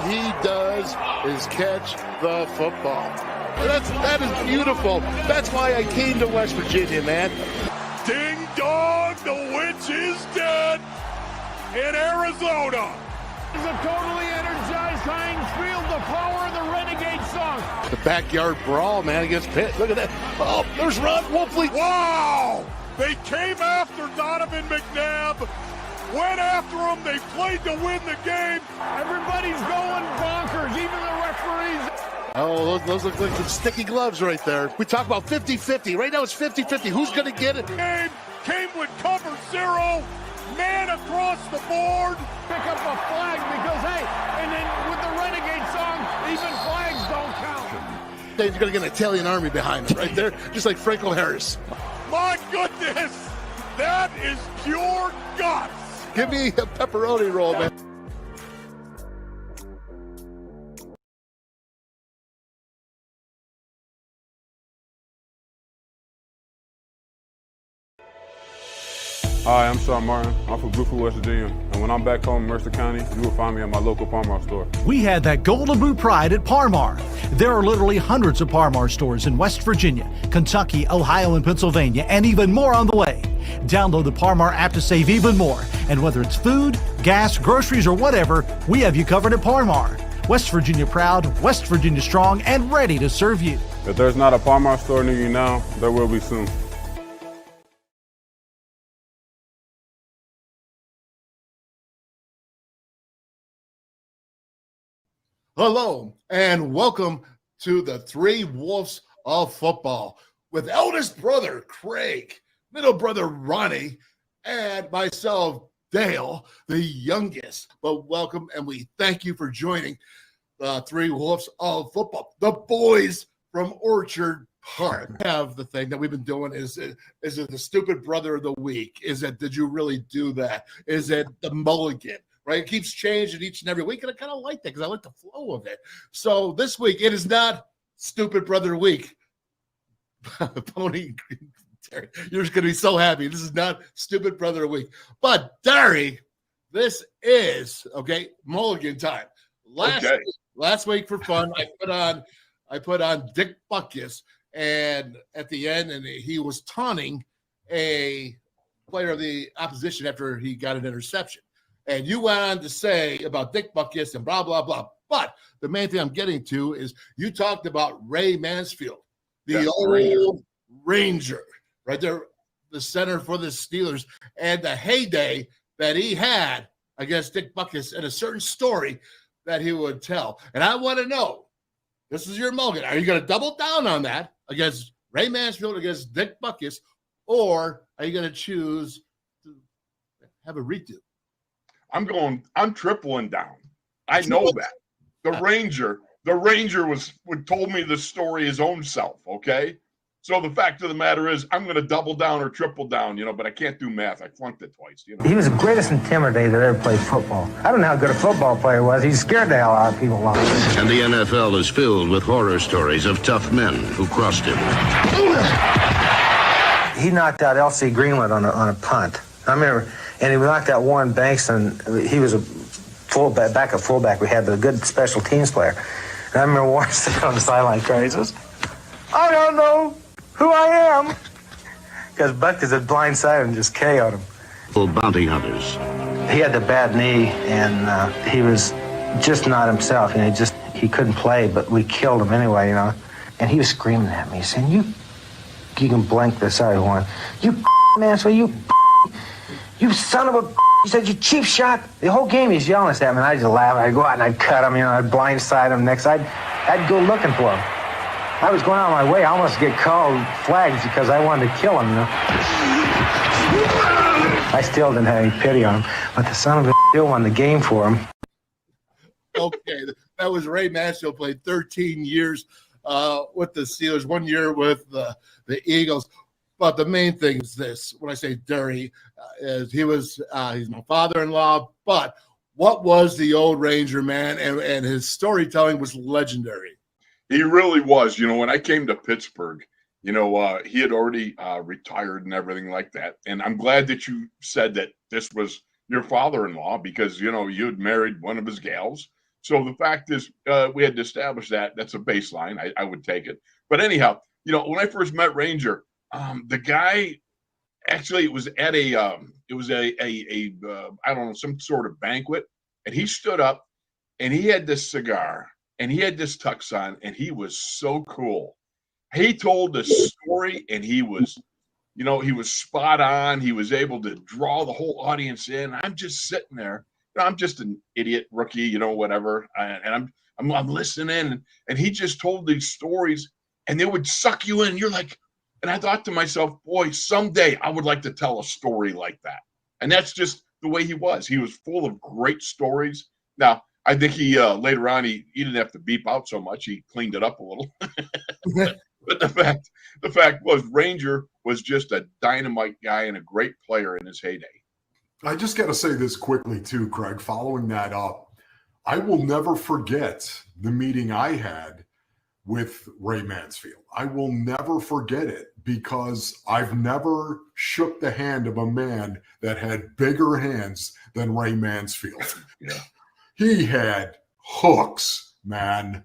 he does is catch the football. That is beautiful. That's why I came to West Virginia, man. Ding dong, the witch is dead in Arizona. It's a totally energized Heinz Field, the power of the Renegade song. The backyard brawl, man, against Pitt. Look at that. Oh, there's Ron Wolfley. Wow! They came after Donovan McNabb, went after him, they played to win the game. Everybody's going bonkers, even the referees. Oh, those look like some sticky gloves right there. We talk about 50-50. Right now it's 50-50. Who's going to get it? Game came with cover zero, man across the board. Pick up a flag because, hey, and then with the Renegade song, even flags don't count. They're going to get an Italian army behind them right there, just like Franco Harris. My goodness, that is pure guts. Give me a pepperoni roll, man. Hi, I'm Sean Martin. I'm from Bluefield, West Virginia. And when I'm back home in Mercer County, you will find me at my local Par-Mar store. We had that golden boot pride at Par-Mar. There are literally hundreds of Par-Mar stores in West Virginia, Kentucky, Ohio, and Pennsylvania, and even more on the way. Download the Par-Mar app to save even more. And whether it's food, gas, groceries, or whatever, we have you covered at Par-Mar. West Virginia proud, West Virginia strong, and ready to serve you. If there's not a Par-Mar store near you now, there will be soon. Hello, and welcome to the Three Wolves of Football with eldest brother Craig, middle brother Ronnie, and myself, Dale, the youngest. But welcome, and we thank you for joining the Three Wolves of Football, the boys from Orchard Park. Have the thing that we've been doing is it the stupid brother of the week? Is it did you really do that? Is it the mulligan? Right, it keeps changing each and every week, and I kind of like that because I like the flow of it. So this week, it is not Stupid Brother Week. Pony, you're just going to be so happy. This is not Stupid Brother Week. But, Derry, this is, mulligan time. Last week for fun, I put on Dick Butkus, and at the end, and he was taunting a player of the opposition after he got an interception. And you went on to say about Dick Butkus and blah, blah, blah. But the main thing I'm getting to is you talked about Ray Mansfield, the old Ranger, right there, the center for the Steelers, and the heyday that he had against Dick Butkus and a certain story that he would tell. And I want to know, this is your mulligan. Are you going to double down on that against Ray Mansfield, against Dick Butkus, or are you going to choose to have a redo? I'm tripling down. I know that. The Ranger told me the story his own self, okay? So the fact of the matter is I'm going to double down or triple down, but I can't do math. I flunked it twice, He was the greatest intimidator that ever played football. I don't know how good a football player was. He scared the hell out of people. And the NFL is filled with horror stories of tough men who crossed him. He knocked out L.C. Greenwood on a punt. I remember, and he knocked out Warren Banks, and he was a backup fullback. We had a good special teams player. And I remember Warren sitting on the sideline crying. He says, I don't know who I am. Because Butkus had blindsided and just KO'd him. For bounty hunters. He had the bad knee, and he was just not himself. He couldn't play, but we killed him anyway, And he was screaming at me, saying, you can blank this out, Warren. You man, so you son of a he said, you cheap shot. The whole game he's yelling at me, and I just laugh. I'd go out and I'd cut him, I'd blindside him next. I'd go looking for him. I was going out of my way. I almost get called flags because I wanted to kill him, I still didn't have any pity on him, but the son of a still won the game for him. Okay, that was Ray Mansfield, played 13 years with the Steelers, 1 year with the Eagles. But the main thing is this: when I say Derry, is he's my father-in-law. But what was the old Ranger, man? And his storytelling was legendary. He really was. When I came to Pittsburgh, he had already retired and everything like that. And I'm glad that you said that this was your father-in-law because, you had married one of his gals. So the fact is, we had to establish that. That's a baseline. I would take it. But anyhow, when I first met Ranger, the guy actually it was at a I don't know, some sort of banquet, and he stood up and he had this cigar and he had this tux on, and he was so cool. He told the story, and he was spot on. He was able to draw the whole audience in. I'm just sitting there. I'm just an idiot rookie, whatever. And I'm listening, and he just told these stories, and they would suck you in. You're like, and I thought to myself, boy, someday I would like to tell a story like that. And that's just the way he was. He was full of great stories. Now, I think he later on he didn't have to beep out so much. He cleaned it up a little. But the fact was, Ranger was just a dynamite guy and a great player in his heyday. I just got to say this quickly too, Craig, following that up. I will never forget the meeting I had with Ray Mansfield. I will never forget it because I've never shook the hand of a man that had bigger hands than Ray Mansfield. Yeah. He had hooks, man.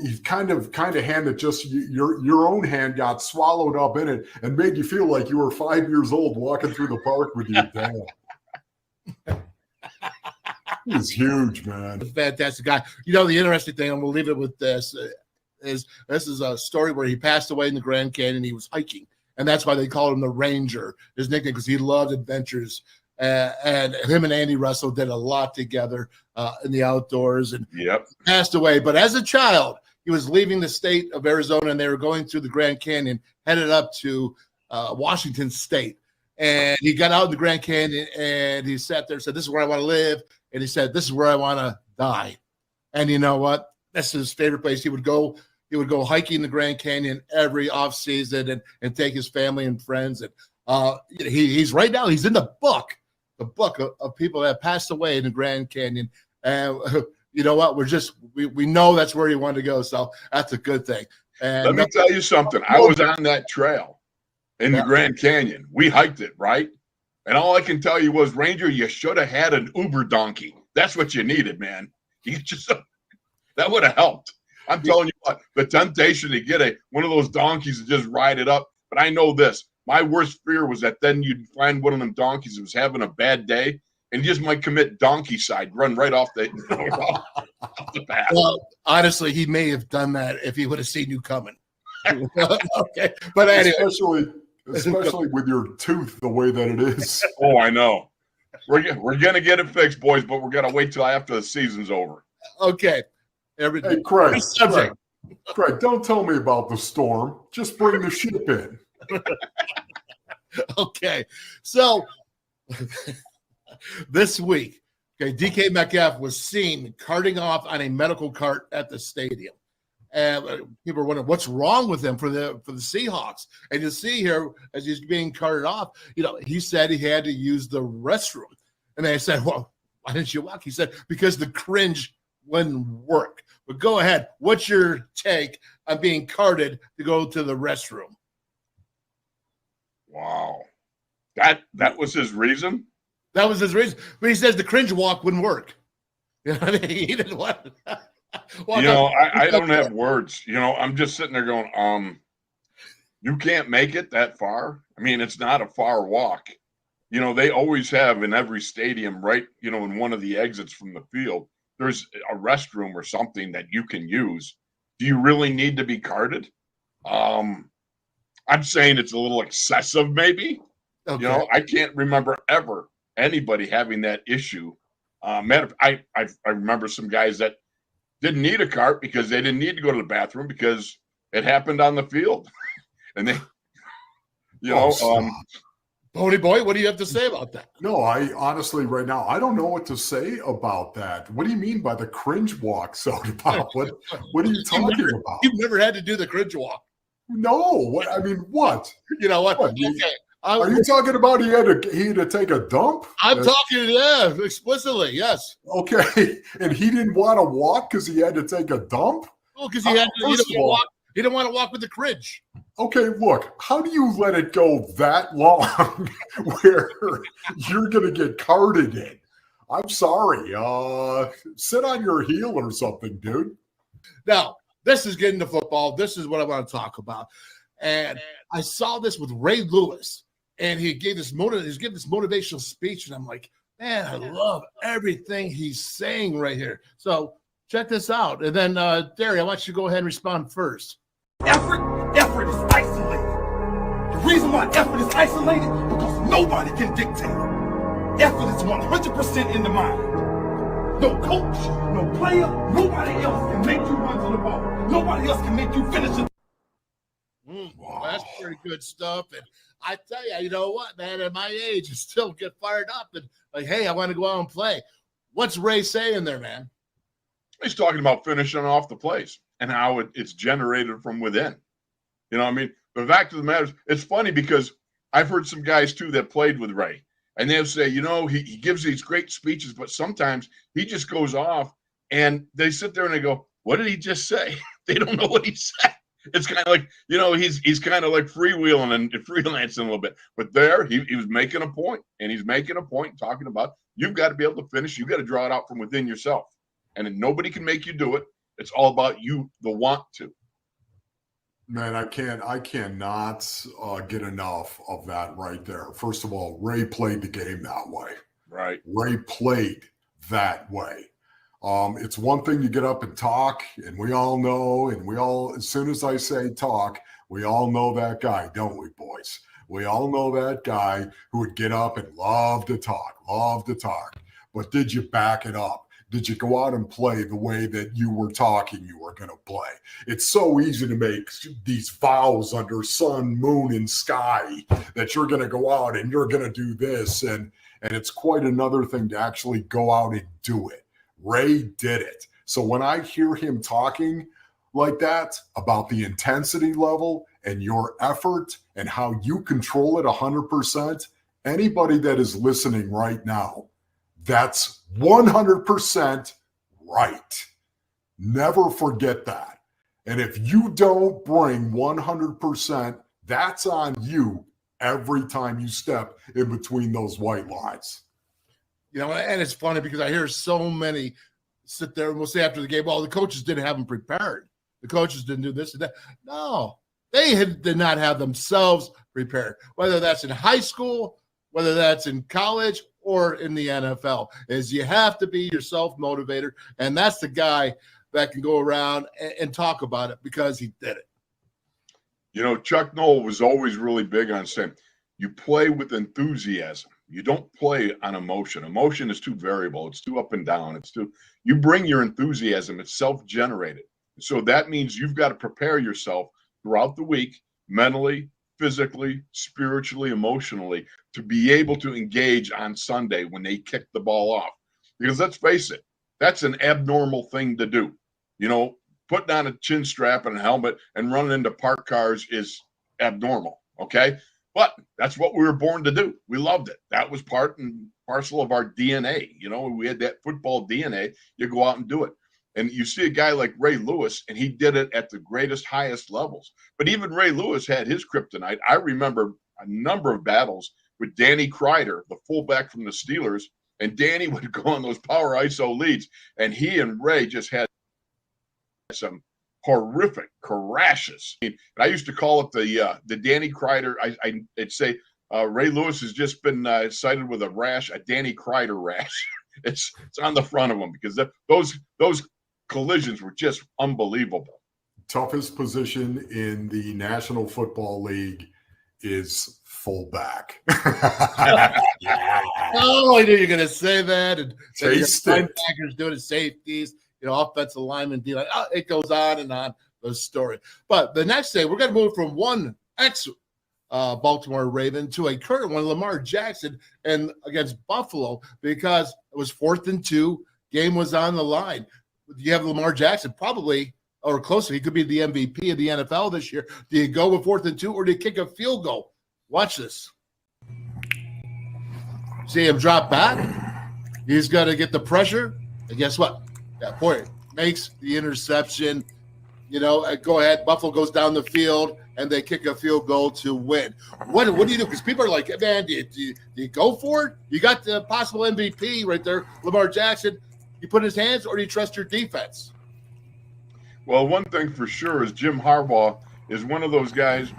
He kind of hand that just your own hand got swallowed up in it and made you feel like you were 5 years old walking through the park with your dad. He was huge, man. Fantastic guy. The interesting thing, and we'll leave it with this, is a story where he passed away in the Grand Canyon. He was hiking, and that's why they called him the Ranger, his nickname, because he loved adventures. And him and Andy Russell did a lot together in the outdoors, and passed away. But as a child, he was leaving the state of Arizona, and they were going through the Grand Canyon, headed up to Washington State. And he got out in the Grand Canyon, and he sat there and said, "This is where I want to live." And he said, "This is where I want to die." And you know what? That's his favorite place. He would go hiking the Grand Canyon every off season and take his family and friends. And he's right now, he's in the book of people that passed away in the Grand Canyon. And you know what? We know that's where he wanted to go. So that's a good thing. And let me tell you something. I was on that trail in the Grand Canyon. We hiked it, right? And all I can tell you was, Ranger, you should have had an Uber donkey. That's what you needed, man. That would have helped. I'm telling you what, the temptation to get one of those donkeys and just ride it up. But I know this. My worst fear was that then you'd find one of them donkeys that was having a bad day, and you just might commit donkey side, run right off the path. Well, honestly, he may have done that if he would have seen you coming. Okay, but anyway. Especially with your tooth the way that it is. Oh, I know. We're gonna get it fixed, boys, but we're gonna wait till after the season's over. Okay. Hey, Craig, don't tell me about the storm. Just bring the ship in. Okay, so this week, DK Metcalf was seen carting off on a medical cart at the stadium, and people were wondering what's wrong with him for the Seahawks. And you see here, as he's being carted off, he said he had to use the restroom, and they said, "Well, why didn't you walk?" He said, "Because the cringe wouldn't work." But go ahead. What's your take on being carted to go to the restroom? Wow. That was his reason? That was his reason. But he says the cringe walk wouldn't work. He didn't want I don't have words. I'm just sitting there going, you can't make it that far. I mean, it's not a far walk. They always have in every stadium, right, in one of the exits from the field, there's a restroom or something that you can use. Do you really need to be carted? I'm saying it's a little excessive, maybe. Okay. I can't remember ever anybody having that issue. I remember some guys that didn't need a cart because they didn't need to go to the bathroom because it happened on the field. And they, Pony Boy, what do you have to say about that? No, I honestly, right now, I don't know what to say about that. What do you mean by the cringe walk, Soda Pop? What are you talking about? You've never had to do the cringe walk. No. What? You know what? Okay. Are you talking about he had to take a dump? I'm talking, explicitly, yes. Okay. And he didn't want to walk because he had to take a dump? Well, because he didn't want to walk with the cringe. Okay, look, how do you let it go that long where you're going to get carted in? I'm sorry. Sit on your heel or something, dude. Now, this is getting to football. This is what I want to talk about. And I saw this with Ray Lewis, and he gave this motivational speech, and I'm like, man, I love everything he's saying right here. So check this out. And then, Derry, I want you to go ahead and respond first. Effort is isolated. The reason why effort is isolated, because nobody can dictate it. Effort is 100% in the mind. No coach, no player, nobody else can make you run to the ball. Nobody else can make you finish it. Wow. That's pretty good stuff. And I tell you, you know what, man, at my age, I still get fired up and like, hey, I want to go out and play. What's Ray saying there, man? He's talking about finishing off the plays and how it's generated from within. You know what I mean? The fact of the matter is, it's funny because I've heard some guys, too, that played with Ray. And they'll say, you know, he gives these great speeches, but sometimes he just goes off and they sit there and they go, what did he just say? They don't know what he said. It's kind of like, you know, he's kind of like freewheeling and freelancing a little bit. But there, he was making a point, and he's making a point talking about you've got to be able to finish. You've got to draw it out from within yourself. And nobody can make you do it. It's all about you, the want to. Man, I cannot get enough of that right there. First of all, Ray played the game that way. Right. Ray played that way. It's one thing to get up and talk, and we all know, as soon as I say talk, we all know that guy, don't we, boys? We all know that guy who would get up and love to talk. But did you back it up? Did you go out and play the way that you were talking you were going to play? It's so easy to make these vows under sun, moon, and sky that you're going to go out and you're going to do this. And it's quite another thing to actually go out and do it. Ray did it. So when I hear him talking like that about the intensity level and your effort and how you control it 100%, anybody that is listening right now, that's 100% right. Never forget that. And if you don't bring 100%, that's on you every time you step in between those white lines. You know, and it's funny because I hear so many sit there and we'll say after the game, well, the coaches didn't have them prepared. The coaches didn't do this and that. No, they did not have themselves prepared, whether that's in high school, whether that's in college, or in the NFL, is you have to be your self-motivator, and that's the guy that can go around and talk about it because he did it. You know, Chuck Noll was always really big on saying, you play with enthusiasm. You don't play on emotion. Emotion is too variable. It's too up and down. You bring your enthusiasm. It's self-generated. So that means you've got to prepare yourself throughout the week, mentally, physically, spiritually, emotionally, to be able to engage on Sunday when they kick the ball off. Because let's face it, that's an abnormal thing to do. You know, putting on a chin strap and a helmet and running into parked cars is abnormal, okay? But that's what we were born to do. We loved it. That was part and parcel of our DNA. You know, we had that football DNA. You go out and do it. And you see a guy like Ray Lewis, and he did it at the greatest, highest levels. But even Ray Lewis had his kryptonite. I remember a number of battles with Danny Kreider, the fullback from the Steelers, and Danny would go on those power ISO leads, and he and Ray just had some horrific crashes. I used to call it the Danny Kreider. I'd say Ray Lewis has just been cited with a rash, a Danny Kreider rash. It's on the front of him because those collisions were just unbelievable. Toughest position in the National Football League is fullback. Yeah. Oh, I knew you were going to say that. And linebackers doing it, safeties, you know, offensive linemen, it goes on and on, the story. But the next day, we're going to move from one Baltimore Raven to a current one, Lamar Jackson, and against Buffalo, because it was 4th and 2. Game was on the line. You have Lamar Jackson probably or closer. He could be the MVP of the NFL this year. Do you go with 4th and 2 or do you kick a field goal? Watch this. See him drop back. He's got to get the pressure. And guess what? That boy makes the interception. You know, go ahead. Buffalo goes down the field, and they kick a field goal to win. What do you do? Because people are like, man, do you go for it? You got the possible MVP right there, Lamar Jackson. You put in his hands, or do you trust your defense? Well, one thing for sure is John Harbaugh is one of those guys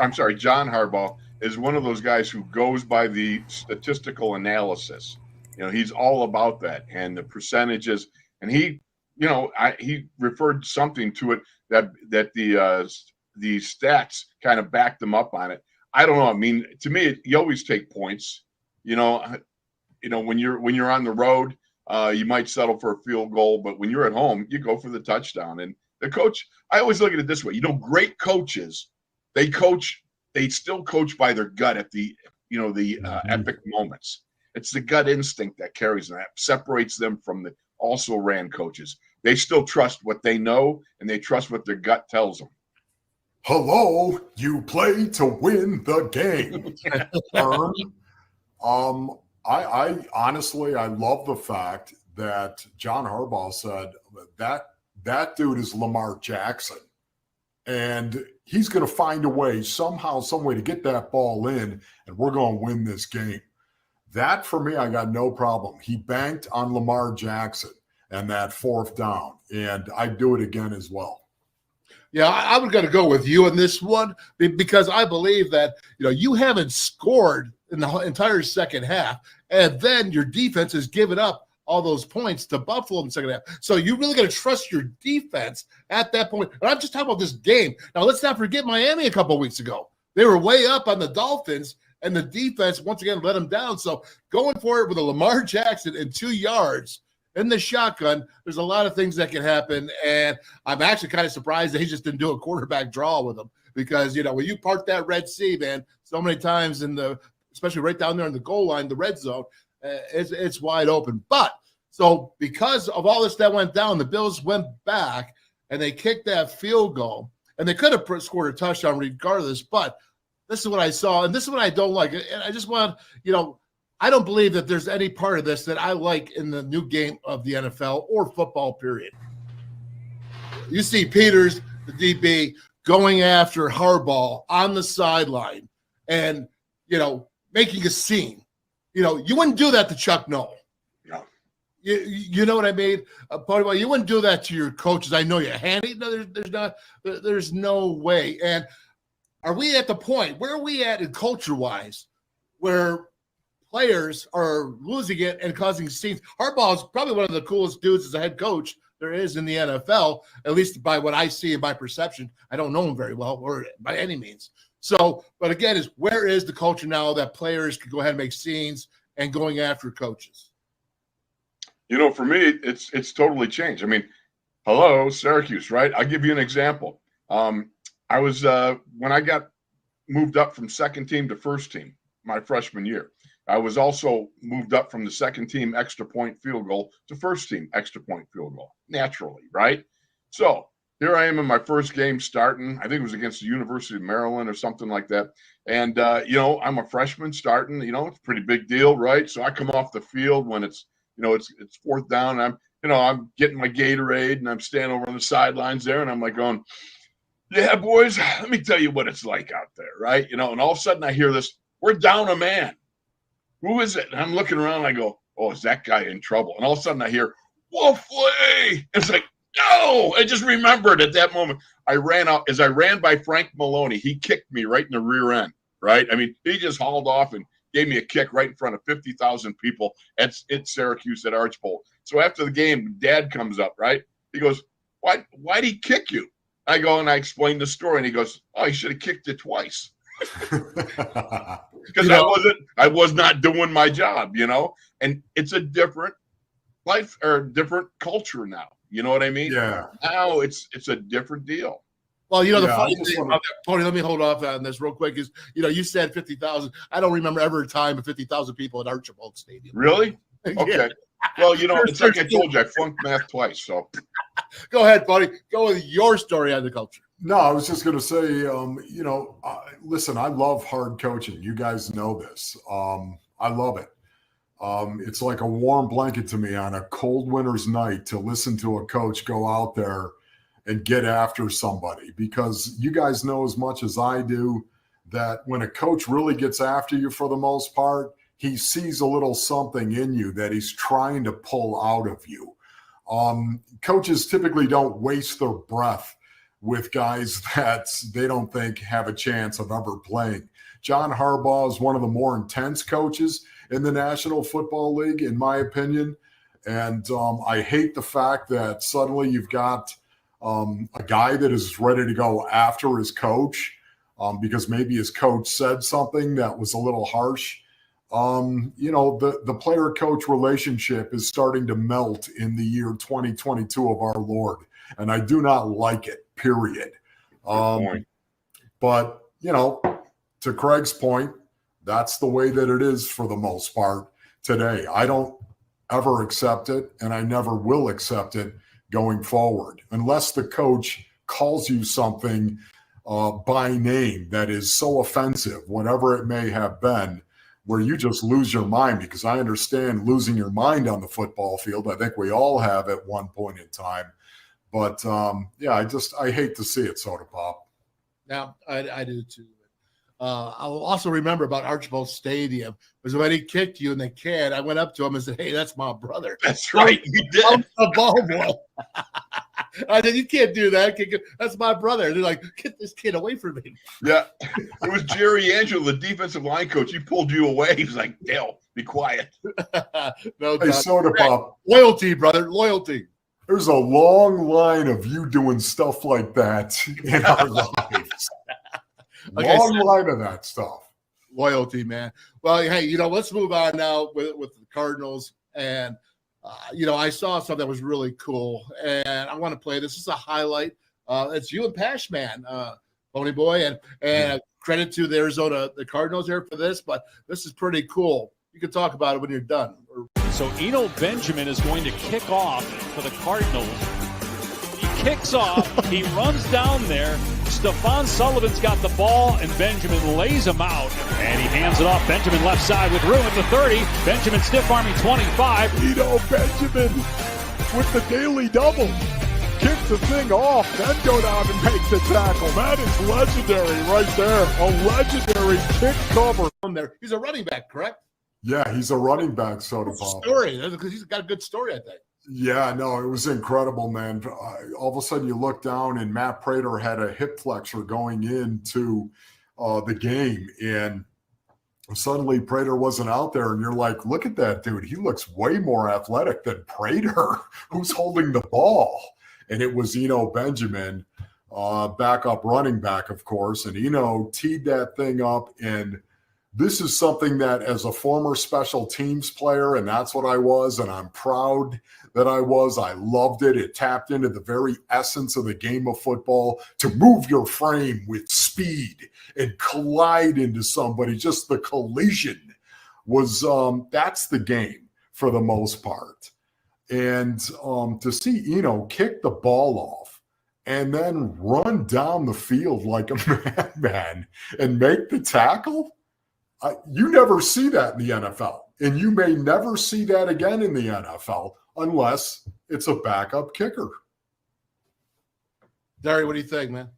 who goes by the statistical analysis. He's all about that and the percentages. And he referred something to it that the stats kind of backed them up on it. I don't know. I mean, to me, you always take points. When you're on the road, you might settle for a field goal, but when you're at home, you go for the touchdown. And the coach, I always look at it this way. Great coaches, they still coach by their gut at the epic moments. It's the gut instinct that carries them, that separates them from the also ran coaches. They still trust what they know, and they trust what their gut tells them. Hello, you play to win the game. I honestly, I love the fact that John Harbaugh said that dude is Lamar Jackson, and he's going to find a way somehow, some way to get that ball in, and we're going to win this game. That, for me, I got no problem. He banked on Lamar Jackson and that fourth down, and I'd do it again as well. Yeah, I was going to go with you in this one because I believe that, you haven't scored in the entire second half, and then your defense has given up all those points to Buffalo in the second half. So you really got to trust your defense at that point. And I'm just talking about this game. Now, let's not forget Miami a couple of weeks ago. They were way up on the Dolphins, and the defense, once again, let them down. So going for it with a Lamar Jackson in 2 yards in the shotgun, there's a lot of things that can happen. And I'm actually kind of surprised that he just didn't do a quarterback draw with him because, when you park that Red Sea, man, so many times especially right down there in the goal line, the red zone, it's wide open. But so because of all this that went down, the Bills went back and they kicked that field goal, and they could have scored a touchdown regardless. But this is what I saw, and this is what I don't like. And I just want, I don't believe that there's any part of this that I like in the new game of the NFL or football, period. You see Peters, the DB, going after Harbaugh on the sideline and, making a scene. You wouldn't do that to Chuck Noll. No. You know what I mean? You wouldn't do that to your coaches. I know you're handy. No, there's no way. And are we at the point, where are we at in culture-wise, where players are losing it and causing scenes? Harbaugh is probably one of the coolest dudes as a head coach there is in the NFL, at least by what I see and by perception. I don't know him very well or by any means. So, but again, where is the culture now that players can go ahead and make scenes and going after coaches? For me, it's totally changed. I mean, hello, Syracuse, right? I'll give you an example. I was when I got moved up from second team to first team my freshman year, I was also moved up from the second team extra point field goal to first team extra point field goal, naturally, right? So here I am in my first game starting. I think it was against the University of Maryland or something like that. And, I'm a freshman starting, it's a pretty big deal, right? So I come off the field when it's fourth down. And I'm getting my Gatorade and I'm standing over on the sidelines there. And I'm like going, yeah, boys, let me tell you what it's like out there, right? And all of a sudden I hear this, we're down a man. Who is it? And I'm looking around and I go, oh, is that guy in trouble? And all of a sudden I hear, Wolfley. It's like, no, I just remembered at that moment. I ran out. As I ran by Frank Maloney, he kicked me right in the rear end, right? I mean, he just hauled off and gave me a kick right in front of 50,000 people at Syracuse at Archbold. So after the game, Dad comes up, right? He goes, why'd he kick you? I go and I explain the story, and he goes, oh, he should have kicked it twice. Because I was not doing my job, and it's a different life or different culture now. You know what I mean? Yeah. Now it's a different deal. Well, the funny thing about that, Tony, let me hold off on this real quick is, you said 50,000. I don't remember ever a time of 50,000 people at Archibald Stadium. Really? Okay. Yeah. Well, it's like I told you, I flunked math twice. So go ahead, buddy. Go with your story on the culture. No, I was just going to say, listen, I love hard coaching. You guys know this. I love it. It's like a warm blanket to me on a cold winter's night to listen to a coach go out there and get after somebody, because you guys know as much as I do that when a coach really gets after you, for the most part, he sees a little something in you that he's trying to pull out of you. Coaches typically don't waste their breath with guys that they don't think have a chance of ever playing. John Harbaugh is one of the more intense coaches in the National Football League, in my opinion. And I hate the fact that suddenly you've got a guy that is ready to go after his coach because maybe his coach said something that was a little harsh. The player-coach relationship is starting to melt in the year 2022 of our Lord, and I do not like it, period. But, to Craig's point, that's the way that it is for the most part today. I don't ever accept it, and I never will accept it going forward, unless the coach calls you something by name that is so offensive, whatever it may have been, where you just lose your mind. Because I understand losing your mind on the football field. I think we all have at one point in time. But, I hate to see it, Soda Pop. Yeah, I do too. I'll also remember about Archibald Stadium was when he kicked you in the can. I went up to him and said, "Hey, that's my brother." That's right, you did. I'm a ball boy. I said, "You can't do that. That's my brother." They're like, "Get this kid away from me." Yeah, it was Jerry Angelo, the defensive line coach. He pulled you away. He was like, "Dale, be quiet." No, hey, Soda Pop. Loyalty, brother, loyalty. There's a long line of you doing stuff like that in our lives. Long line of that stuff. Loyalty, man. Well, hey, let's move on now with the Cardinals. And, I saw something that was really cool, and I want to play. This is a highlight. It's you and Pash Man, Pony Boy, and credit to the Cardinals here for this, but this is pretty cool. You can talk about it when you're done. So Eno Benjamin is going to kick off for the Cardinals. He kicks off. He runs down there. Stephon Sullivan's got the ball, and Benjamin lays him out. And he hands it off. Benjamin left side with room at the 30. Benjamin stiff arming 25. Eno Benjamin with the daily double. Kick the thing off, then go down and make the tackle. That is legendary right there. A legendary kick cover. There. He's a running back, correct? Yeah, he's a running back, Soda Pop. Story, because he's got a good story, I think. Yeah, no, it was incredible, man. All of a sudden you look down and Matt Prater had a hip flexor going into the game, and suddenly Prater wasn't out there, and you're like, look at that dude. He looks way more athletic than Prater, who's holding the ball. And it was Eno Benjamin, backup running back, of course, and Eno teed that thing up. And this is something that, as a former special teams player, and that's what I was, and I'm proud that I was. I loved it. It tapped into the very essence of the game of football, to move your frame with speed and collide into somebody. Just the collision was that's the game for the most part. And to see Eno kick the ball off and then run down the field like a madman and make the tackle, you never see that in the NFL. And you may never see that again in the NFL unless it's a backup kicker. Dari, what do you think, man?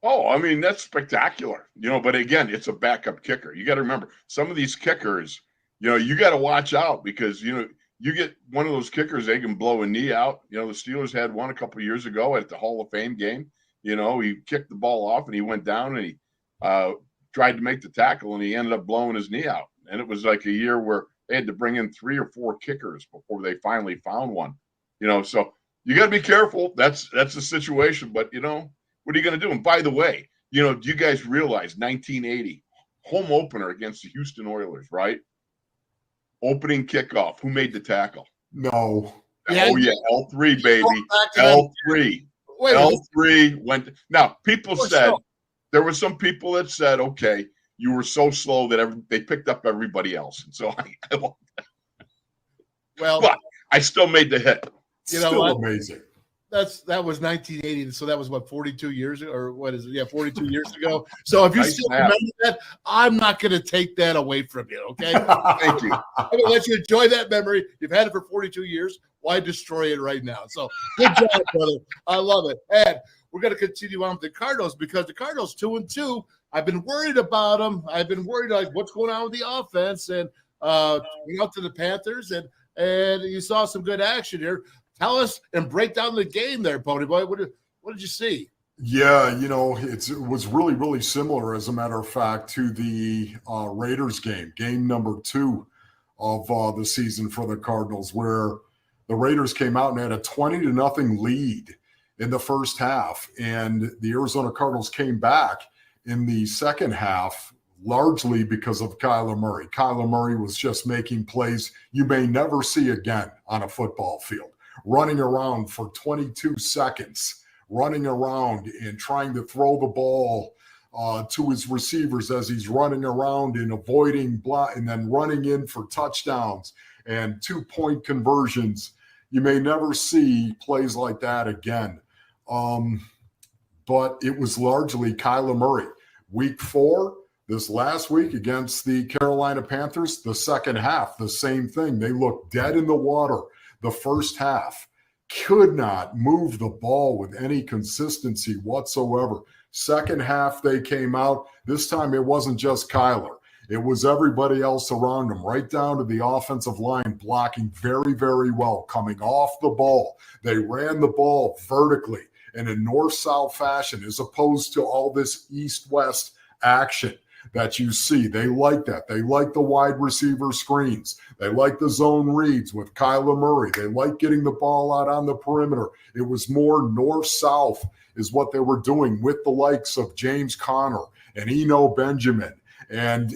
Oh, I mean, that's spectacular. But again, it's a backup kicker. You got to remember, some of these kickers, you got to watch out, because, you get one of those kickers, they can blow a knee out. The Steelers had one a couple of years ago at the Hall of Fame game. He kicked the ball off and he went down and he tried to make the tackle, and he ended up blowing his knee out. And it was like a year where they had to bring in 3 or 4 kickers before they finally found one. So you got to be careful. That's the situation. But, what are you going to do? And by the way, do you guys realize 1980 home opener against the Houston Oilers, right? Opening kickoff. Who made the tackle? No. Oh, yeah. L3, baby. L3. L3 went. Now, people said, there were some people that said, okay, you were so slow that they picked up everybody else. And so but I still made the hit. Still amazing. That was 1980, so that was 42 years ago, or what is it? Yeah, 42 years ago. So if you still remember that, I'm not going to take that away from you, okay? Thank you. I'm going to let you enjoy that memory. You've had it for 42 years. Why destroy it right now? So good job, brother. I love it. And we're going to continue on with the Cardinals because the Cardinals 2-2. I've been worried about them. I've been worried like what's going on with the offense and going out to the Panthers and you saw some good action here. Tell us and break down the game there, Pony Boy. What did you see? Yeah, it was really, really similar, as a matter of fact, to the Raiders game number 2 of the season for the Cardinals, where the Raiders came out and had a 20-0 lead in the first half. And the Arizona Cardinals came back in the second half, largely because of Kyler Murray. Kyler Murray was just making plays you may never see again on a football field, running around for 22 seconds, running around and trying to throw the ball to his receivers as he's running around and avoiding block and then running in for touchdowns and 2-point conversions. You may never see plays like that again. But it was largely Kyler Murray. Week 4, this last week against the Carolina Panthers, the second half, the same thing. They looked dead in the water the first half. Could not move the ball with any consistency whatsoever. Second half, they came out. This time, it wasn't just Kyler. It was everybody else around him, right down to the offensive line, blocking very, very well, coming off the ball. They ran the ball vertically in a north-south fashion as opposed to all this east-west action that you see. They like that. They like the wide receiver screens. They like the zone reads with Kyler Murray. They like getting the ball out on the perimeter. It was more north-south is what they were doing with the likes of James Conner and Eno Benjamin and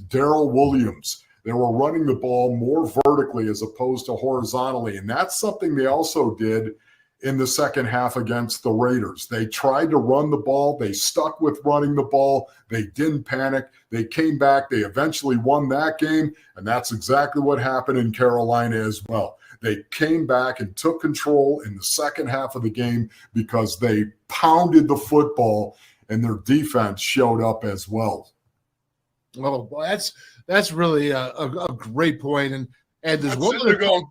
Darrell Williams. They were running the ball more vertically as opposed to horizontally. And that's something they also did in the second half against the Raiders. They tried to run the ball. They stuck with running the ball. They didn't panic. They came back. They eventually won that game, and that's exactly what happened in Carolina as well. They came back and took control in the second half of the game because they pounded the football, and their defense showed up as well. Well, that's really a great point. And there's one they're going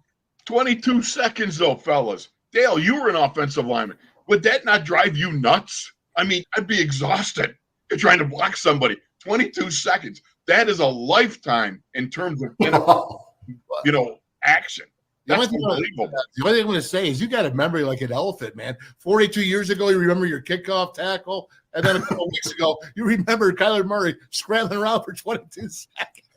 22 seconds, though, fellas. Dale, you were an offensive lineman. Would that not drive you nuts? I mean, I'd be exhausted. You're trying to block somebody. 22 seconds. That is a lifetime in terms of action. The only thing I'm going to say is you got a memory like an elephant, man. 42 years ago, you remember your kickoff tackle, and then a couple weeks ago, you remember Kyler Murray scrambling around for 22 seconds.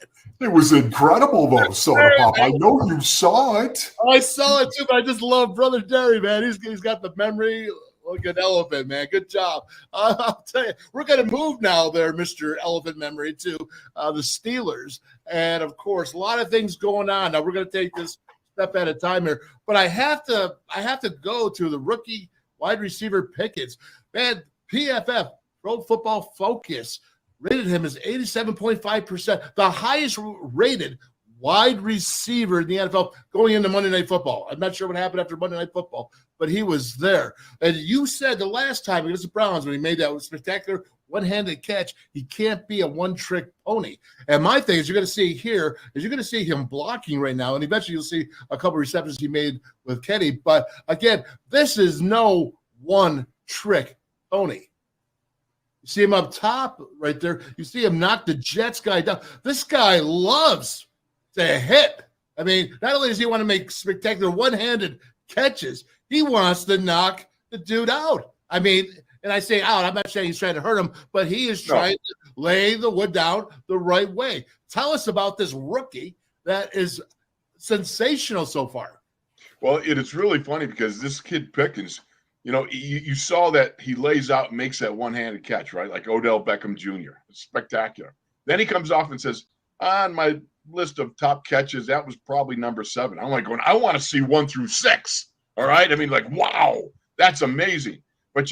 It was incredible, though, Soda Pop. I know you saw it. I saw it, too, but I just love Brother Derry, man. He's got the memory like an elephant, man. Good job. I'll tell you, we're going to move now there, Mr. Elephant Memory, to the Steelers. And, of course, a lot of things going on. Now, we're going to take this step at a time here. But I have to go to the rookie wide receiver Pickens. Man, PFF, Pro Football Focus, rated him as 87.5%, the highest rated wide receiver in the NFL going into Monday Night Football. I'm not sure what happened after Monday Night Football, but he was there. And you said the last time against the Browns when he made that spectacular one-handed catch, he can't be a one-trick pony. And my thing is you're going to see here is you're going to see him blocking right now, and eventually you'll see a couple of receptions he made with Kenny. But, again, this is no one-trick pony. You see him up top right there. You see him knock the Jets guy down. This guy loves to hit. I mean, not only does he want to make spectacular one-handed catches, he wants to knock the dude out. I mean, and I say out, I'm not saying he's trying to hurt him, but he is trying to lay the wood down the right way. Tell us about this rookie that is sensational so far. Well, it is really funny because this kid Pickens, you saw that he lays out and makes that one-handed catch, right? Like Odell Beckham Jr. It's spectacular. Then he comes off and says, on my list of top catches, that was probably number 7. I'm like going, I want to see 1 through 6. All right. I mean, like, wow, that's amazing. But,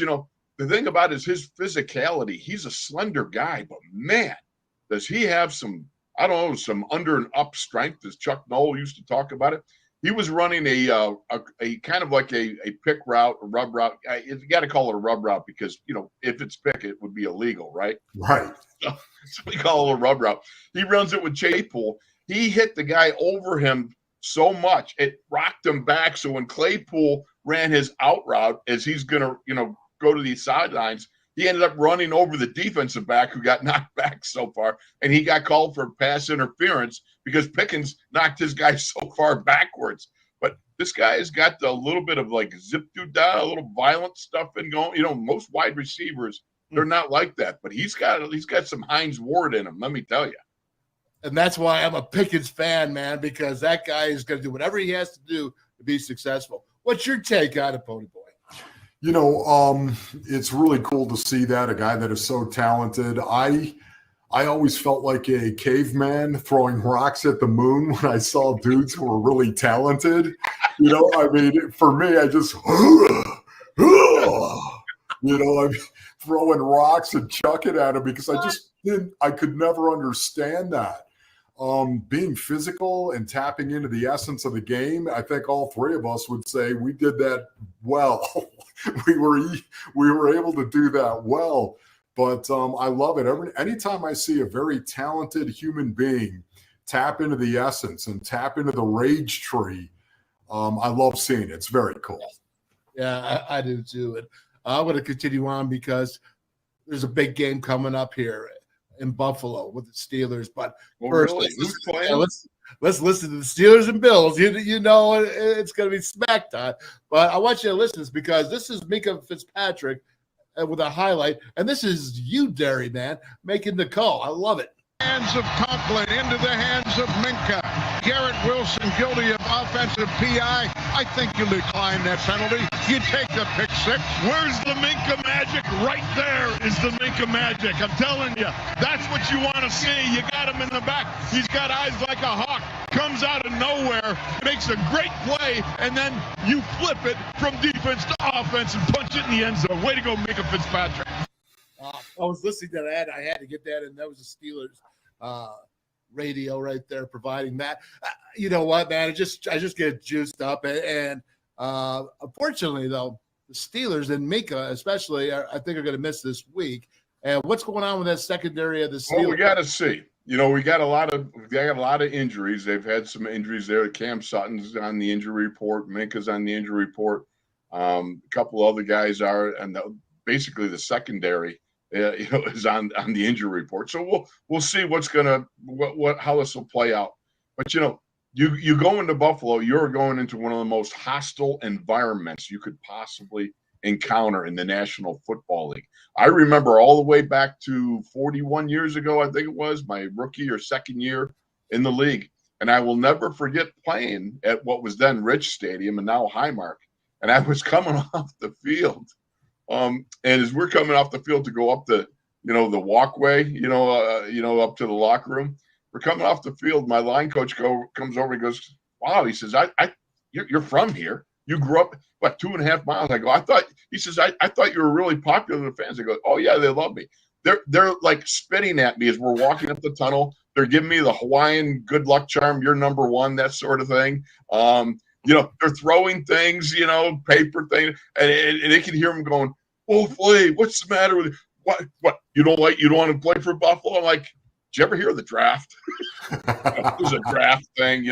the thing about it is his physicality. He's a slender guy, but man, does he have some under and up strength, as Chuck Noll used to talk about it. He was running a kind of like a pick route, a rub route. You got to call it a rub route because, if it's pick, it would be illegal, right? Right. So we call it a rub route. He runs it with Chapel. He hit the guy over him so much. It rocked him back. So when Claypool ran his out route as he's going to, go to these sidelines, he ended up running over the defensive back who got knocked back so far. And he got called for pass interference because Pickens knocked his guy so far backwards. But this guy has got a little bit of like zip-doo-dah, a little violent stuff in going. Most wide receivers, they're not like that. But he's got some Heinz Ward in him, let me tell you. And that's why I'm a Pickens fan, man, because that guy is going to do whatever he has to do to be successful. What's your take on it, Pony Boy? It's really cool to see that, a guy that is so talented. I always felt like a caveman throwing rocks at the moon when I saw dudes who were really talented. For me, I just, I'm throwing rocks and chucking at him because I could never understand that. Being physical and tapping into the essence of the game, I think all three of us would say we did that well. we were able to do that well. But I love it. Anytime I see a very talented human being tap into the essence and tap into the rage tree, I love seeing it. It's very cool. Yeah, I do too. And I'm going to continue on because there's a big game coming up here in Buffalo with the Steelers. But first, Who's playing? Let's listen to the Steelers and Bills. It's going to be smack time. But I want you to listen to this because this is Minkah Fitzpatrick with a highlight. And this is you, Derry, man, making the call. I love it. Hands of Conklin into the hands of Minkah. Garrett Wilson guilty of offensive PI. I think you decline that penalty. You take the pick six. Where's the Minkah magic? Right there is the Minkah magic. I'm telling you, that's what you want to see. You got him in the back. He's got eyes like a hawk. Comes out of nowhere, makes a great play, and then you flip it from defense to offense and punch it in the end zone. Way to go, Minkah Fitzpatrick. I was listening to that. I had to get that, and that was the Steelers radio right there providing that. You know what, man? I just get juiced up, and unfortunately, though, the Steelers and Minkah especially, I think, are going to miss this week. And what's going on with that secondary of the Steelers? Well, we got to see. We got a lot of injuries. They've had some injuries there. Cam Sutton's on the injury report. Minkah's on the injury report. A couple other guys are, and basically the secondary, is on the injury report. So we'll see how this will play out. But you go into Buffalo, you're going into one of the most hostile environments you could possibly encounter in the National Football League. I remember all the way back to 41 years ago, I think it was, my rookie or second year in the league. And I will never forget playing at what was then Rich Stadium and now Highmark. And I was coming off the field. And as we're coming off the field to go up the walkway, up to the locker room, we're coming off the field. My line coach comes over and goes, "Wow," he says, "You're from here. You grew up 2.5 miles." I go, I thought you were really popular with the fans. I go, "Oh yeah, they love me." They're like spitting at me as we're walking up the tunnel. They're giving me the Hawaiian good luck charm. You're number one, that sort of thing. They're throwing things, paper things, and they can hear them going, "Wolfley, what's the matter with you? What? You don't want to play for Buffalo?" I'm like, "Did you ever hear of the draft?" There's a draft thing,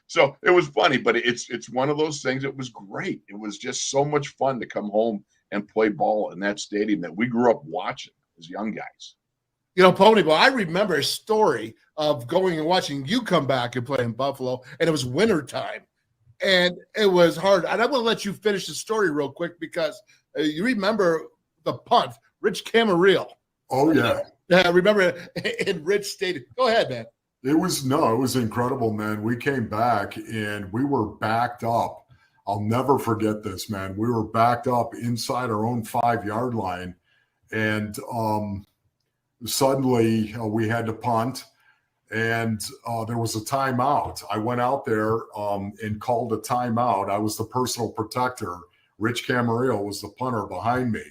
So it was funny, but it's one of those things. It was great. It was just so much fun to come home and play ball in that stadium that we grew up watching as young guys. Pony Boy, I remember a story of going and watching you come back and play in Buffalo, and it was wintertime, and it was hard. And I want to let you finish the story real quick because you remember the punt, Rich Camarillo. Oh, yeah. Yeah, I remember in Rich Stadium. Go ahead, man. It was incredible, man. We came back, and we were backed up. I'll never forget this, man. We were backed up inside our own 5-yard line, and suddenly we had to punt, and there was a timeout. I went out there and called a timeout. I was the personal protector. Rich Camarillo was the punter behind me.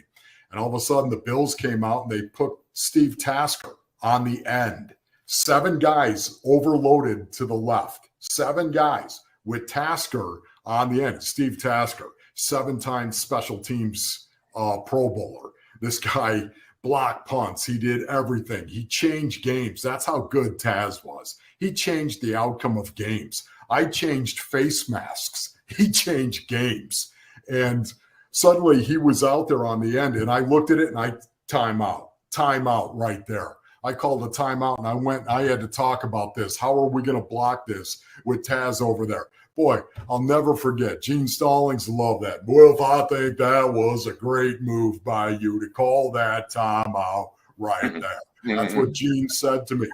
And all of a sudden, the Bills came out, and they put Steve Tasker on the end. 7 guys overloaded to the left. 7 guys with Tasker on the end. Steve Tasker, 7-time special teams Pro Bowler. This guy block punts. He did everything. He changed games. That's how good Taz was. He changed the outcome of games. I changed face masks. He changed games. And suddenly he was out there on the end, and I looked at it and I timeout right there. I called a timeout and I had to talk about this. How are we going to block this with Taz over there? Boy, I'll never forget. Gene Stallings loved that. Wolf, I think that was a great move by you to call that timeout right there. That's what Gene said to me.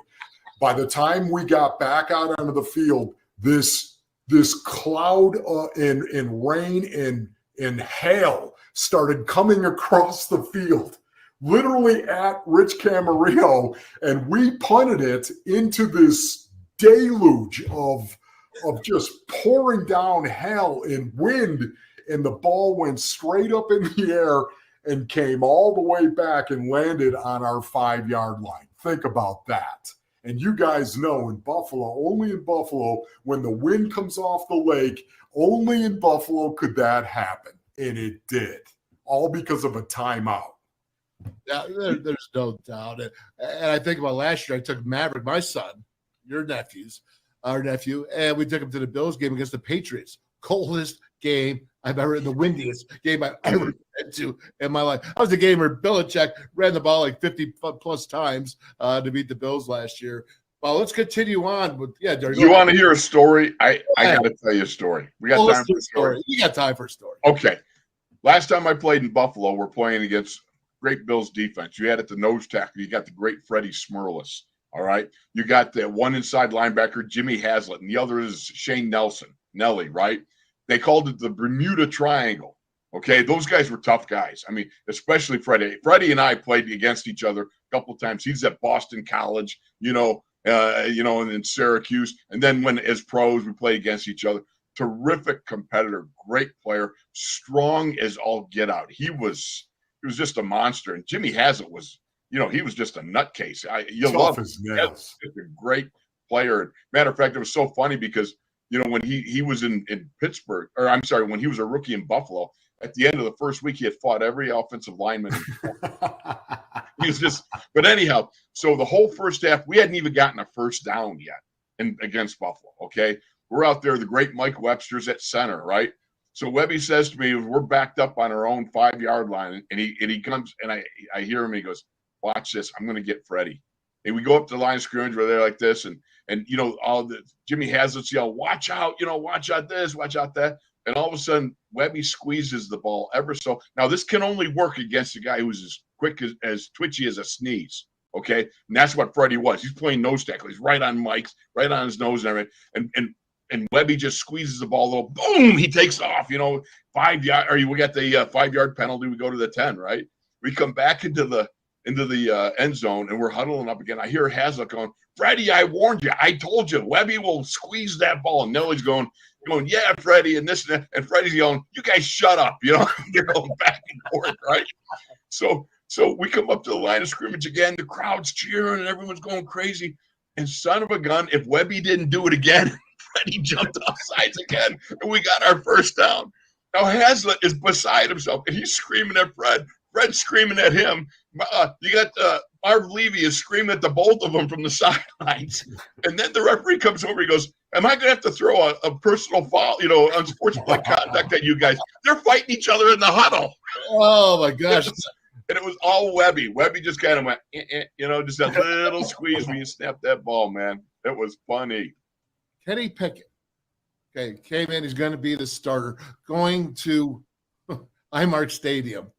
By the time we got back out onto the field, this cloud and rain and hail started coming across the field, literally at Rich Camarillo, and we punted it into this deluge of just pouring down hail and wind, and the ball went straight up in the air and came all the way back and landed on our 5-yard line. Think about that. And you guys know in Buffalo, only in Buffalo, when the wind comes off the lake, only in Buffalo could that happen. And it did, all because of a timeout. Yeah, there's no doubt. And I think about last year, I took Maverick, my son, our nephew, and we took him to the Bills game against the Patriots. Coldest game I've ever, the windiest game I've ever been to in my life. I was the game where Belichick ran the ball like 50 plus times to beat the Bills last year. Well, let's continue on. But yeah, you want to hear a story? I got to tell you a story. We got time for a story. You got time for a story. Okay. Last time I played in Buffalo, we're playing against great Bills defense. You had at the nose tackle, you got the great Freddie Smerlis. All right. You got the one inside linebacker, Jimmy Haslett, and the other is Shane Nelly, right? They called it the Bermuda Triangle. Okay. Those guys were tough guys. I mean, especially Freddie. Freddie and I played against each other a couple of times. He's at Boston College, and in Syracuse. And then when as pros, we played against each other. Terrific competitor, great player, strong as all get out. He was just a monster. And Jimmy Haslett was, he was just a nutcase. You love him. He's a great player. Matter of fact, it was so funny because, when he was in Pittsburgh, when he was a rookie in Buffalo, at the end of the first week, he had fought every offensive lineman. He was just, but anyhow, so the whole first half, we hadn't even gotten a first down yet against Buffalo. Okay. We're out there. The great Mike Webster's at center, right? So Webby says to me, we're backed up on our own 5-yard line. And he comes and I hear him. He goes, watch this. I'm going to get Freddie. And we go up to the line of scrimmage where they're like this. And all the Jimmy Haslett's yell, watch out, watch out this, watch out that. And all of a sudden, Webby squeezes the ball ever so. Now, this can only work against a guy who's as quick, as twitchy as a sneeze. Okay. And that's what Freddie was. He's playing nose tackle. He's right on Mike's, right on his nose and everything. And Webby just squeezes the ball a little, boom, he takes off, 5 yard, or we got the 5-yard penalty. We go to the 10, right? We come back into the end zone and we're huddling up again. I hear Haslett going, Freddie, I warned you. I told you, Webby will squeeze that ball. And Nelly's going, yeah, Freddie, and this and that. And Freddie's going, you guys shut up. They're going back and forth, right? So we come up to the line of scrimmage again. The crowd's cheering and everyone's going crazy. And son of a gun, if Webby didn't do it again, Freddie jumped off sides again, and we got our first down. Now Haslett is beside himself, and he's screaming at Fred. Fred's screaming at him. You got Marv Levy is screaming at the both of them from the sidelines. And then the referee comes over. He goes, am I going to have to throw a personal foul, unsportsmanlike conduct at you guys? They're fighting each other in the huddle. Oh, my gosh. And it was all Webby. Webby just kind of went, just a little squeeze when you snap that ball, man. It was funny. Kenny Pickett, came in. He's going to be the starter. Going to Highmark Stadium.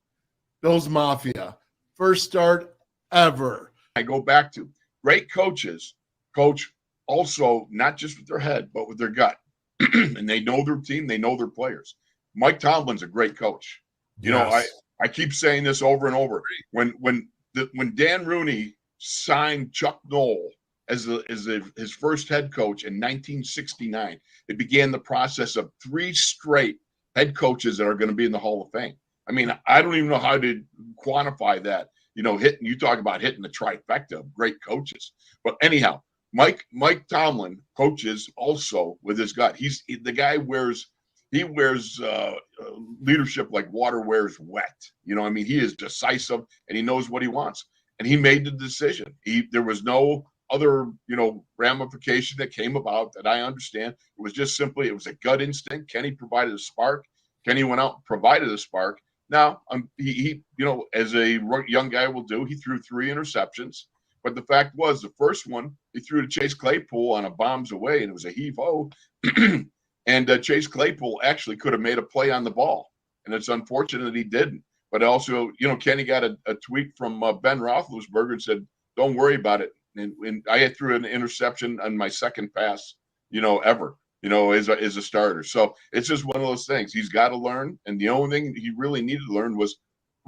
Bills Mafia. First start ever. I go back to great coaches coach also not just with their head, but with their gut. And they know their team. They know their players. Mike Tomlin's a great coach. I keep saying this over and over. When Dan Rooney signed Chuck Noll as his first head coach in 1969, it began the process of 3 straight head coaches that are going to be in the Hall of Fame. I mean, I don't even know how to quantify that. You talk about hitting the trifecta of great coaches. But anyhow, Mike Tomlin coaches also with his gut. The guy wears He wears leadership like water wears wet. You know, I mean, he is decisive and he knows what he wants. And he made the decision. There was no other, ramification that came about that I understand. It was just simply, it was a gut instinct. Kenny provided a spark. Kenny went out and provided a spark. Now, he as a young guy will do, he threw 3 interceptions. But the fact was, the first one, he threw to Chase Claypool on a bombs away, and it was a heave-ho. And Chase Claypool actually could have made a play on the ball. And it's unfortunate that he didn't. But also, Kenny got a tweet from Ben Roethlisberger and said, don't worry about it. And I threw an interception on my second pass, ever, as a starter. So it's just one of those things. He's got to learn. And the only thing he really needed to learn was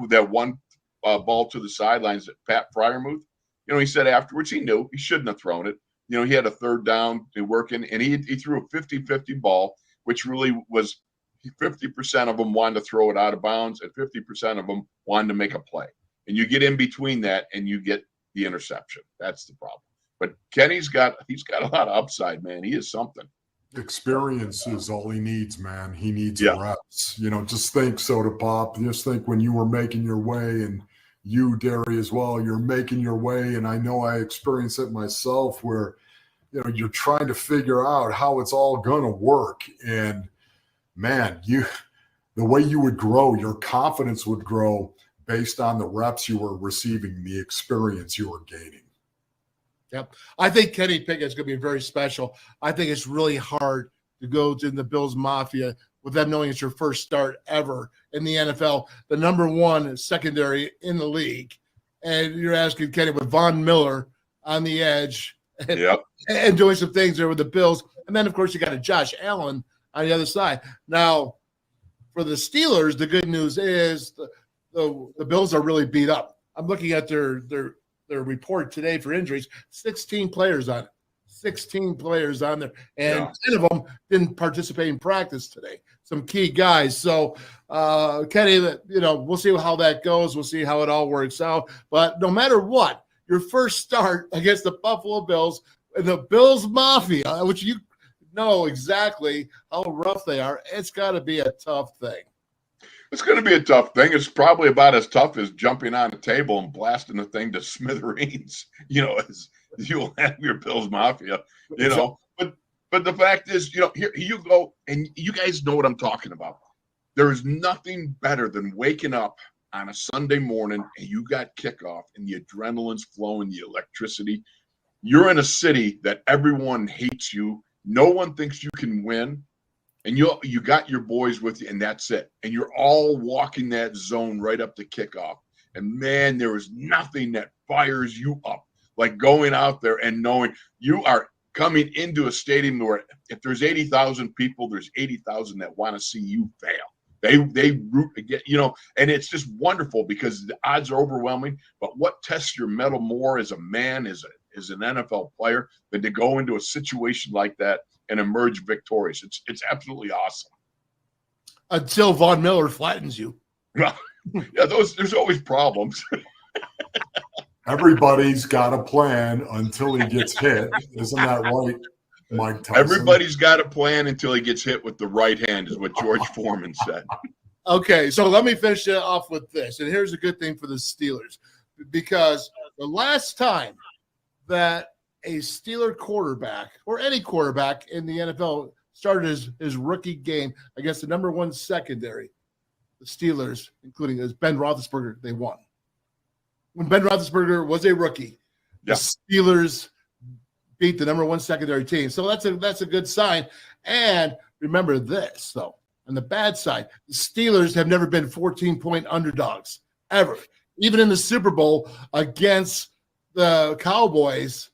that one ball to the sidelines that Pat Fryermuth, he said afterwards he knew he shouldn't have thrown it. He had a third down working, and he threw a 50-50 ball, which really was 50% of them wanted to throw it out of bounds, and 50% of them wanted to make a play. And you get in between that, and you get the interception. That's the problem. But Kenny's got a lot of upside, man. He is something. Experience is all he needs, man. He needs reps. Just think, Soda Pop. Just think when you were making your way, and you, Derry, as well, you're making your way. And I know I experienced it myself where, you're trying to figure out how it's all going to work. And man, the way you would grow, your confidence would grow based on the reps you were receiving, the experience you were gaining. Yep. I think Kenny Pickett's going to be very special. I think it's really hard to go to the Bills Mafia with them knowing it's your first start ever in the NFL, the number 1 secondary in the league. And you're asking Kenny with Von Miller on the edge and doing some things there with the Bills. And then, of course, you got a Josh Allen on the other side. Now, for the Steelers, the good news is the Bills are really beat up. I'm looking at their report today for injuries. 16 players on it. 16 players on there, and 10 of them didn't participate in practice today. Some key guys. So, Kenny, we'll see how that goes. We'll see how it all works out. But no matter what, your first start against the Buffalo Bills and the Bills Mafia, which you know exactly how rough they are, it's got to be a tough thing. It's going to be a tough thing. It's probably about as tough as jumping on a table and blasting the thing to smithereens, as you'll have your Bills Mafia, But the fact is, here you go, and you guys know what I'm talking about. There is nothing better than waking up on a Sunday morning and you got kickoff and the adrenaline's flowing, the electricity. You're in a city that everyone hates you. No one thinks you can win. And you got your boys with you, and that's it. And you're all walking that zone right up to kickoff. And, man, there is nothing that fires you up like going out there and knowing you are coming into a stadium where if there's 80,000 people, there's 80,000 that want to see you fail. They root again, and it's just wonderful because the odds are overwhelming. But what tests your mettle more as a man, as an NFL player, than to go into a situation like that and emerge victorious? It's absolutely awesome. Until Von Miller flattens you. Well, there's always problems. Everybody's got a plan until he gets hit. Isn't that right, Mike Tyson? Everybody's got a plan until he gets hit with the right hand, is what George Foreman said. Okay, so let me finish it off with this. And here's a good thing for the Steelers, because the last time that a Steeler quarterback or any quarterback in the NFL started his rookie game against the number 1 secondary, the Steelers, including as Ben Roethlisberger, they won. When Ben Roethlisberger was a rookie, the Steelers beat the number 1 secondary team. So that's a good sign. And remember this, though, on the bad side, the Steelers have never been 14-point underdogs, ever. Even in the Super Bowl against the Cowboys,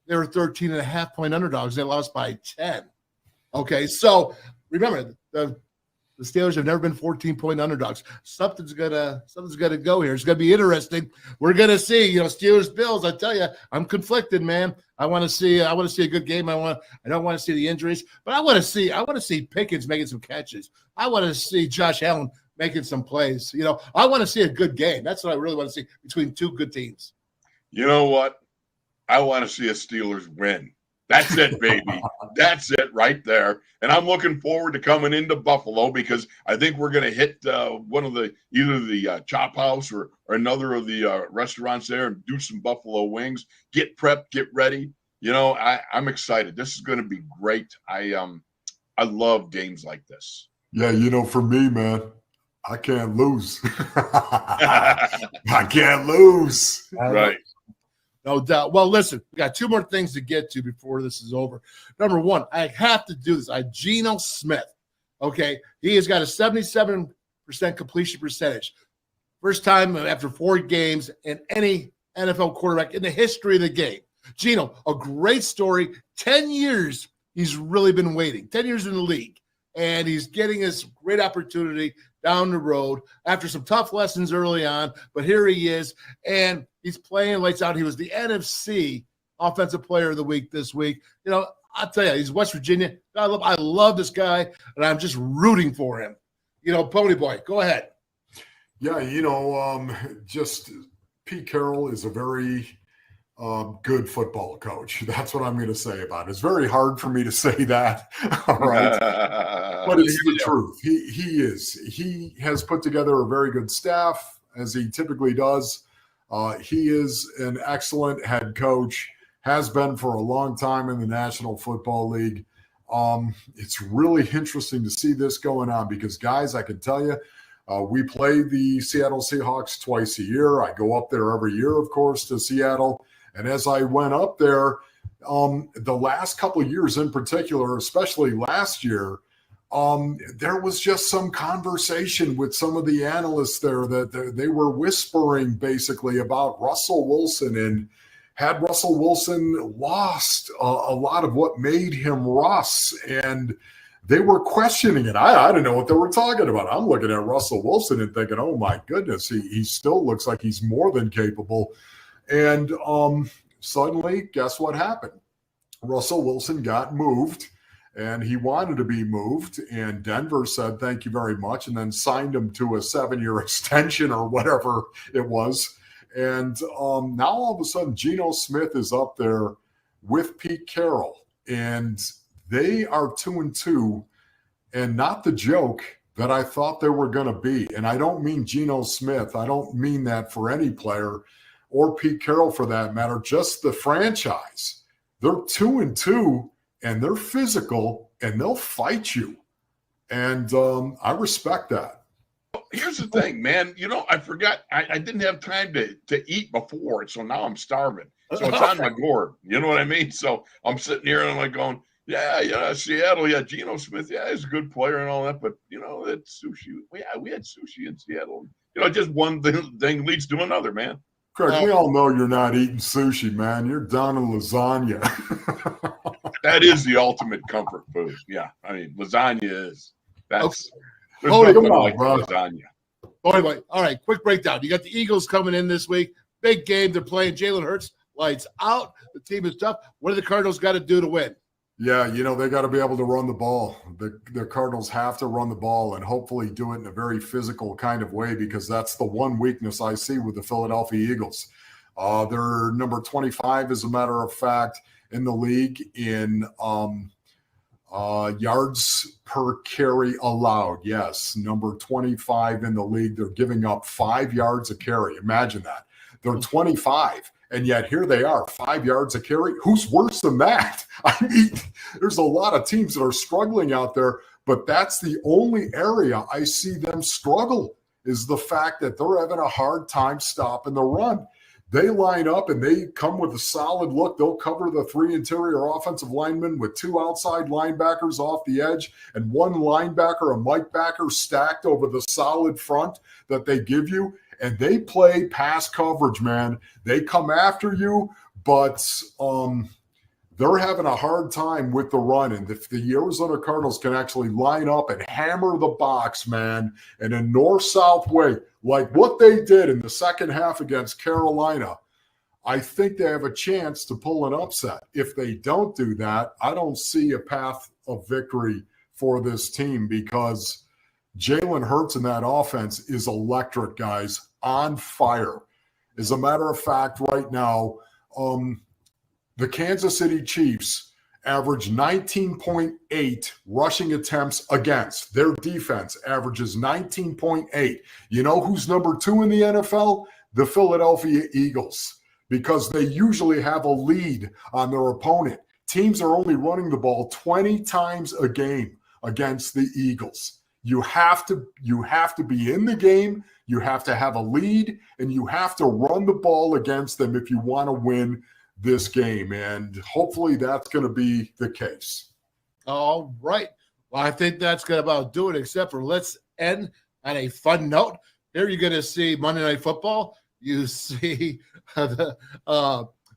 they were 13.5-point underdogs. They lost by 10. Okay, so remember, the Steelers have never been 14-point underdogs. Something's gonna go here. It's gonna be interesting. We're gonna see, Steelers Bills. I tell you, I'm conflicted, man. I want to see a good game. I don't want to see the injuries, but I want to see Pickens making some catches. I want to see Josh Allen making some plays. I want to see a good game. That's what I really want to see between two good teams. You know what? I want to see a Steelers win. That's it, baby. That's it right there. And I'm looking forward to coming into Buffalo because I think we're going to hit one of either the Chop House or another of the restaurants there and do some buffalo wings. Get prepped, get ready. I'm excited. This is going to be great. I love games like this. Yeah, for me, man, I can't lose. I can't lose. Right. No doubt. Well, listen, we got two more things to get to before this is over. Number one, I have to do this. Geno Smith, okay? He has got a 77% completion percentage. First time after 4 games in any NFL quarterback in the history of the game. Geno, a great story. 10 years he's really been waiting. 10 years in the league. And he's getting this great opportunity down the road after some tough lessons early on. But here he is, and he's playing lights out. He was the NFC Offensive Player of the Week this week. I'll tell you, he's West Virginia. I love this guy, and I'm just rooting for him. Pony Boy, go ahead. Yeah, just Pete Carroll is a very good football coach. That's what I'm going to say about it. It's very hard for me to say that, all right? But it's the truth. He is. He has put together a very good staff, as he typically does. He is an excellent head coach, has been for a long time in the National Football League. It's really interesting to see this going on because, guys, I can tell you, we play the Seattle Seahawks twice a year. I go up there every year, of course, to Seattle. And as I went up there, the last couple of years in particular, especially last year, there was just some conversation with some of the analysts there that they were whispering basically about Russell Wilson. And had Russell Wilson lost a lot of what made him Russ? And they were questioning it. I didn't know what they were talking about. I'm looking at Russell Wilson and thinking, oh, my goodness, he still looks like he's more than capable. And suddenly, guess what happened? Russell Wilson got moved, and he wanted to be moved. And Denver said, thank you very much, and then signed him to a 7-year extension or whatever it was. And now all of a sudden, Geno Smith is up there with Pete Carroll, and they are 2-2, and not the joke that I thought they were going to be. And I don't mean Geno Smith. I don't mean that for any player or Pete Carroll for that matter, just the franchise. They're 2-2, and they're physical, and they'll fight you. And I respect that. Here's the thing, man. I forgot. I didn't have time to eat before, so now I'm starving. So it's on my gourd. You know what I mean? So I'm sitting here and I'm like going, yeah, Seattle, yeah, Geno Smith, yeah, he's a good player and all that, but that sushi, we had sushi in Seattle. Just one thing leads to another, man. Craig, we all know you're not eating sushi, man. You're down in lasagna. That is the ultimate comfort food. Yeah, I mean, lasagna is. That's. Okay. There's nothing like lasagna. Anyway, all right, quick breakdown. You got the Eagles coming in this week. Big game. They're playing Jalen Hurts. Lights out. The team is tough. What do the Cardinals got to do to win? Yeah, they got to be able to run the ball. The Cardinals have to run the ball and hopefully do it in a very physical kind of way because that's the one weakness I see with the Philadelphia Eagles. They're number 25, as a matter of fact, in the league in yards per carry allowed. Yes, number 25 in the league. They're giving up 5 yards a carry. Imagine that. They're 25. And yet here they are, 5 yards a carry. Who's worse than that? I mean, there's a lot of teams that are struggling out there, but that's the only area I see them struggle is the fact that they're having a hard time stopping the run. They line up and they come with a solid look. They'll cover the 3 interior offensive linemen with 2 outside linebackers off the edge and 1 linebacker, a Mike backer stacked over the solid front that they give you. And they play pass coverage, man. They come after you, but they're having a hard time with the run. And if the Arizona Cardinals can actually line up and hammer the box, man, in a north-south way, like what they did in the second half against Carolina, I think they have a chance to pull an upset. If they don't do that, I don't see a path of victory for this team because Jalen Hurts in that offense is electric, guys, on fire. As a matter of fact, right now, the Kansas City Chiefs average 19.8 rushing attempts against. Their defense averages 19.8. You know who's number 2 in the NFL? The Philadelphia Eagles, because they usually have a lead on their opponent. Teams are only running the ball 20 times a game against the Eagles. You have to be in the game, you have to have a lead, and you have to run the ball against them if you want to win this game. And hopefully that's going to be the case. All right. Well, I think that's going to about do it, except for let's end on a fun note. Here you're going to see Monday Night Football. You see the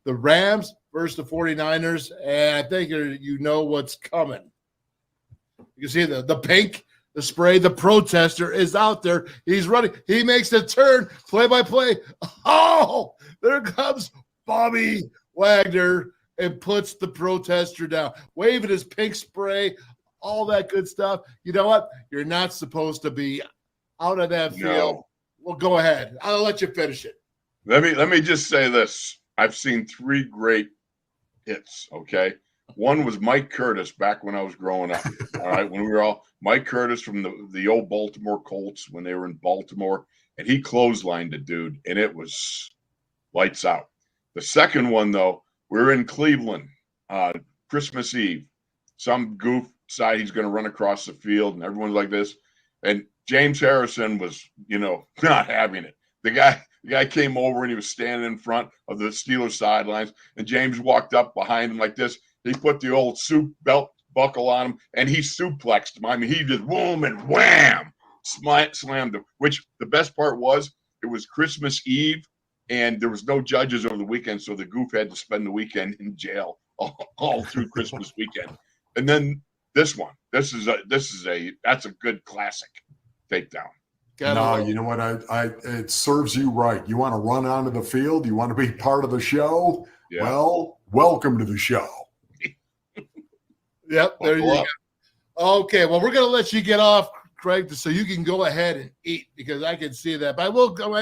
Rams versus the 49ers, and I think you know what's coming. You can see the pink, the spray, the protester is out there. He's running. He makes the turn, play-by-play. Oh, there comes Bobby Wagner and puts the protester down, waving his pink spray, all that good stuff. You know what? You're not supposed to be out of that field. No. Well, go ahead. I'll let you finish it. Let me just say this. I've seen 3 great hits, okay? One was Mike Curtis back when I was growing up. All right, when we were all Mike Curtis from the old Baltimore Colts when they were in Baltimore, and he clotheslined a dude, and it was lights out. The second one, though, we're in Cleveland, Christmas Eve. Some goof side he's going to run across the field, and everyone's like this. And James Harrison was, not having it. The guy came over and he was standing in front of the Steelers sidelines, and James walked up behind him like this. He put the old soup belt buckle on him, and he suplexed him. I mean, he just boom and wham, slammed him. Which the best part was, it was Christmas Eve, and there was no judges over the weekend, so the goof had to spend the weekend in jail all through Christmas weekend. And then this one, that's a good classic takedown. No, you know what? It serves you right. You want to run onto the field? You want to be part of the show? Yeah. Well, welcome to the show. Yep, there you go. Okay, well, we're going to let you get off, Craig, so you can go ahead and eat, because I can see that. But I am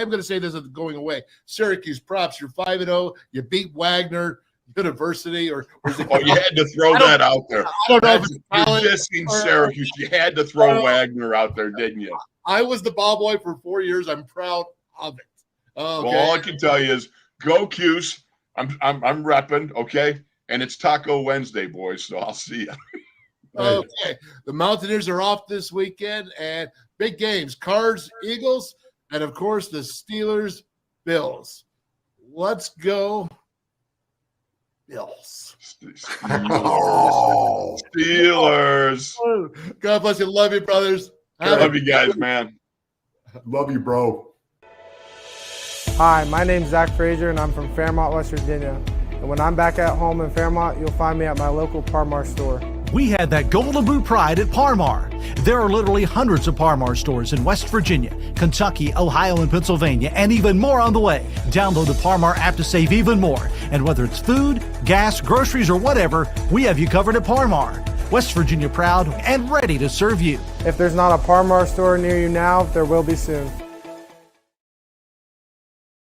going to say this at going away. Syracuse, props. You're 5-0. You beat Wagner University, or was it? Oh, you had to throw that out there. I don't know if you're dissing Syracuse. You had to throw Wagner out there, didn't you? I was the ball boy for 4 years. I'm proud of it. Okay. Well, all I can tell you is go Cuse. I'm repping, okay? And it's Taco Wednesday, boys, so I'll see you. Okay. The Mountaineers are off this weekend, and big games. Cards, Eagles, and, of course, the Steelers, Bills. Let's go, Bills. Steelers. God bless you. Love you, brothers. Love you guys, man. Love you, bro. Hi, my name's Zach Frazier, and I'm from Fairmont, West Virginia. And when I'm back at home in Fairmont, you'll find me at my local Parmar store. We had that Golden Boot pride at Parmar. There are literally hundreds of Parmar stores in West Virginia, Kentucky, Ohio, and Pennsylvania, and even more on the way. Download the Parmar app to save even more. And whether it's food, gas, groceries, or whatever, we have you covered at Parmar. West Virginia proud and ready to serve you. If there's not a Parmar store near you now, there will be soon.